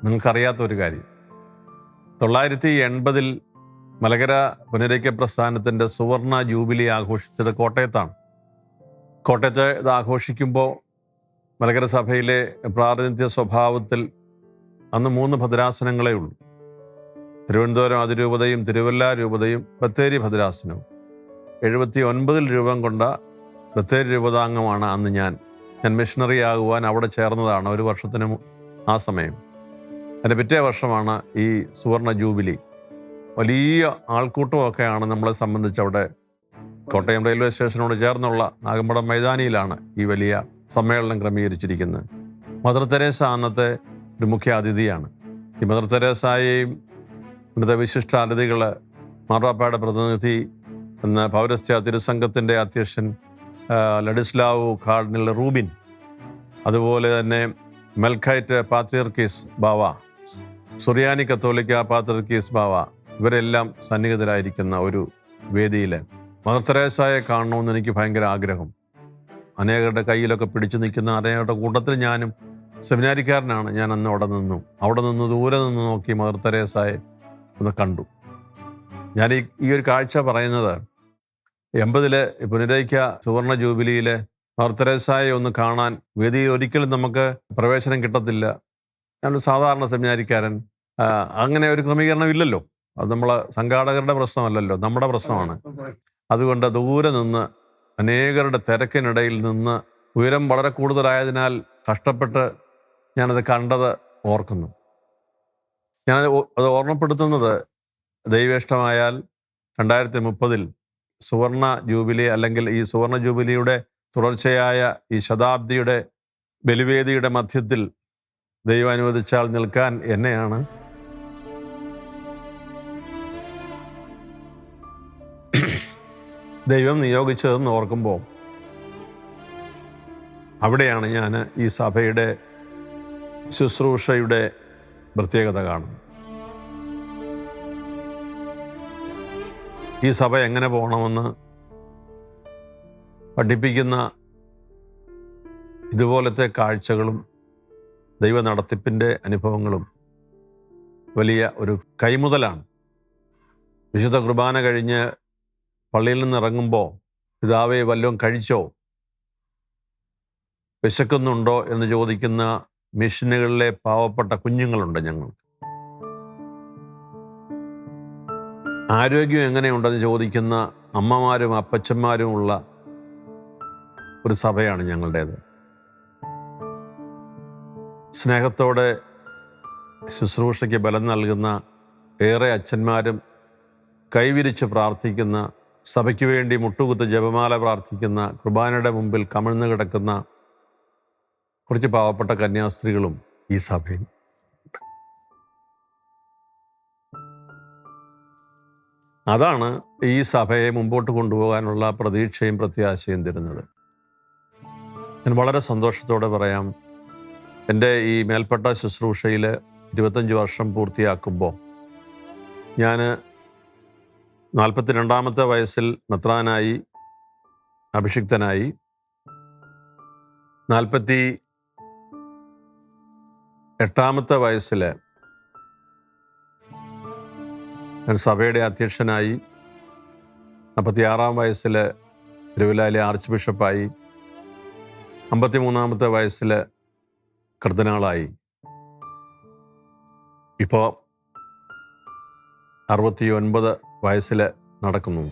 നിങ്ങൾക്കറിയാത്ത ഒരു കാര്യം, 980 മലങ്കര പുനരൈക്യ പ്രസ്ഥാനത്തിൻ്റെ സുവർണ ജൂബിലി ആഘോഷിച്ചത് കോട്ടയത്താണ്. കോട്ടയത്ത് ഇത് ആഘോഷിക്കുമ്പോൾ മലങ്കര സഭയിലെ പ്രാതിനിധ്യ സ്വഭാവത്തിൽ അന്ന് 3 ഭദ്രാസനങ്ങളേ ഉള്ളൂ. തിരുവനന്തപുരം അതിരൂപതയും തിരുവല്ല രൂപതയും ബത്തേരി ഭദ്രാസനവും. 79 രൂപം കൊണ്ട ബത്തേരി രൂപതാംഗമാണ് അന്ന് ഞാൻ മിഷണറി ആകുവാൻ അവിടെ ചേർന്നതാണ്. ഒരു വർഷത്തിന് ആ സമയം. അതിൻ്റെ പിറ്റേ വർഷമാണ് ഈ സുവർണ ജൂബിലി. വലിയ ആൾക്കൂട്ടമൊക്കെയാണ് നമ്മളെ സംബന്ധിച്ച് അവിടെ കോട്ടയം റെയിൽവേ സ്റ്റേഷനോട് ചേർന്നുള്ള നാഗമ്പടം മൈതാനിയിലാണ് ഈ വലിയ സമ്മേളനം ക്രമീകരിച്ചിരിക്കുന്നത്. മദർ തെരേസ അന്നത്തെ ഒരു മുഖ്യ അതിഥിയാണ്. ഈ മദർ തെരേസയെയും ഇന്നത്തെ വിശിഷ്ട അതിഥികൾ മാർപ്പാപ്പയുടെ പ്രതിനിധി എന്ന പൗരസ്ത്യ തിരുസംഘത്തിൻ്റെ അധ്യക്ഷൻ ലഡിസ്ലാവു കാർഡിനൽ റൂബിൻ, അതുപോലെ തന്നെ മെൽഖൈറ്റ് പാത്രിയർക്കീസ് ബാവ, സുറിയാനി കത്തോലിക്ക പാത്രിയർക്കീസ് ബാവ, ഇവരെല്ലാം സന്നിഹിതരായിരിക്കുന്ന ഒരു വേദിയിൽ മദർ തെരേസയെ കാണണമെന്ന് എനിക്ക് ഭയങ്കര ആഗ്രഹം. അനേകരുടെ കയ്യിലൊക്കെ പിടിച്ചു നിൽക്കുന്ന അനേകരുടെ കൂട്ടത്തിൽ ഞാനും സെമിനാരിക്കാരനാണ്. ഞാൻ അന്ന് അവിടെ നിന്ന് ദൂരെ നിന്ന് നോക്കി മദർ തെരേസയെ ഒന്ന് കണ്ടു. ഞാൻ ഈ ഒരു കാഴ്ച പറയുന്നത് 80 പുനരൈക്യ സുവർണ ജൂബിലിയിലെ മദർ തെരേസയെ ഒന്ന് കാണാൻ വേദിയിൽ ഒരിക്കലും നമുക്ക് പ്രവേശനം കിട്ടത്തില്ല. ഞാനൊരു സാധാരണ സെമിനാരിക്കാരൻ. അങ്ങനെ ഒരു ക്രമീകരണം ഇല്ലല്ലോ. അത് നമ്മളെ സംഘാടകരുടെ പ്രശ്നമല്ലല്ലോ, നമ്മുടെ പ്രശ്നമാണ്. അതുകൊണ്ട് ദൂരെ നിന്ന് അനേകരുടെ തിരക്കിനിടയിൽ നിന്ന് ഉയരം വളരെ കൂടുതലായതിനാൽ കഷ്ടപ്പെട്ട് ഞാനത് കണ്ടത് ഓർക്കുന്നു. അത് ഓർമ്മപ്പെടുത്തുന്നത് ദൈവേഷ്ടമായാൽ 2030 സുവർണ ജൂബിലി, അല്ലെങ്കിൽ ഈ സുവർണ ജൂബിലിയുടെ തുടർച്ചയായ ഈ ശതാബ്ദിയുടെ ബലിവേദിയുടെ മധ്യത്തിൽ ദൈവം അനുവദിച്ചാൽ നിൽക്കാൻ എന്നെയാണ് ദൈവം നിയോഗിച്ചതെന്ന് ഓർക്കുമ്പോൾ അവിടെയാണ് ഞാൻ ഈ സഭയുടെ ശുശ്രൂഷയുടെ പ്രത്യേകത കാണുന്നത്. ഈ സഭ എങ്ങനെ പോകണമെന്ന് പഠിപ്പിക്കുന്ന ഇതുപോലത്തെ കാഴ്ചകളും ദൈവ നടത്തിപ്പിൻ്റെ അനുഭവങ്ങളും വലിയ ഒരു കൈമുതലാണ്. വിശുദ്ധ കുർബാന കഴിഞ്ഞ് പള്ളിയിൽ നിന്ന് ഇറങ്ങുമ്പോൾ പിതാവേ വല്ലതും കഴിച്ചോ, വിശക്കുന്നുണ്ടോ എന്ന് ചോദിക്കുന്ന മിഷനുകളിലെ പാവപ്പെട്ട കുഞ്ഞുങ്ങളുണ്ട് ഞങ്ങൾക്ക്. ആരോഗ്യം എങ്ങനെയുണ്ടെന്ന് ചോദിക്കുന്ന അമ്മമാരും അപ്പച്ചന്മാരുമുള്ള ഒരു സഭയാണ് ഞങ്ങളുടേത്. സ്നേഹത്തോടെ ശുശ്രൂഷയ്ക്ക് ബലം നൽകുന്ന ഏറെ അച്ഛന്മാരും, കൈവിരിച്ച് പ്രാർത്ഥിക്കുന്ന, സഭയ്ക്ക് വേണ്ടി മുട്ടുകുത്ത് ജപമാല പ്രാർത്ഥിക്കുന്ന, കുർബാനയുടെ മുമ്പിൽ കമിഴ്ന്നു കിടക്കുന്ന കുറച്ച് പാവപ്പെട്ട കന്യാസ്ത്രീകളും ഈ സഭയിൽ. അതാണ് ഈ സഭയെ മുമ്പോട്ട് കൊണ്ടുപോകാനുള്ള പ്രതീക്ഷയും പ്രത്യാശയും തരുന്നത്. ഞാൻ വളരെ സന്തോഷത്തോടെ പറയാം, എൻ്റെ ഈ മേൽപ്പെട്ട ശുശ്രൂഷയിൽ 25 വർഷം പൂർത്തിയാക്കുമ്പോൾ ഞാൻ 42-ാമത്തെ വയസ്സിൽ മെത്രാനായി അഭിഷിക്തനായി. 48-ാമത്തെ വയസ്സിൽ ഞാൻ സഭയുടെ അധ്യക്ഷനായി. 46-ാം വയസ്സിൽ തിരുവല്ലയിലെ ആർച്ച് ബിഷപ്പായി. 53-ാമത്തെ വയസ്സിൽ കർദിനാളായി. ഇപ്പോൾ 69 വയസ്സിൽ നടക്കുന്നു.